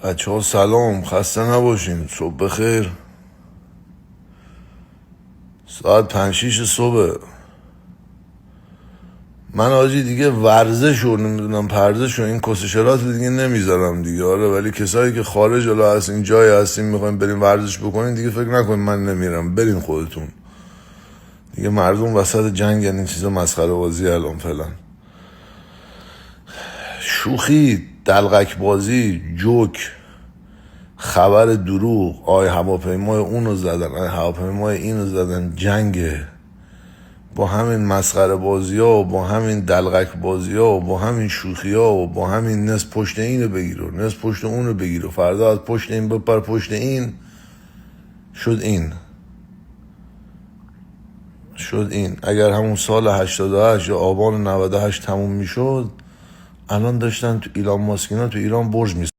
بچه ها سلام، خسته نباشین، صبح بخیر. ساعت 5-6 صبح. من آجی دیگه ورزش و نمیدونم پرزش و این کسشرات دیگه نمیذارم دیگه. آره، ولی کسایی که خارج الا از این جای هستین میخواین برین ورزش بکنین دیگه فکر نکنین من نمیرم، برین خودتون دیگه. مردم وسط جنگ این چیزا مسخره بازی الان فعلا. شوخی، دلقک بازی، جوک، خبر دروغ، هواپیمای اونو زدن، هواپیمای اینو زدن، جنگه. با همین مسخره بازی ها و با همین دلغک بازی ها و با همین شوخی ها و با همین نصف پشت اینو بگیر و نصف پشت اونو بگیر و فردا از پشت این بپر پشت این شد این. اگر همون سال 88 یا آبان 98 تموم میشد، الان داشتن تو ایلان ماسکینا تو ایران برج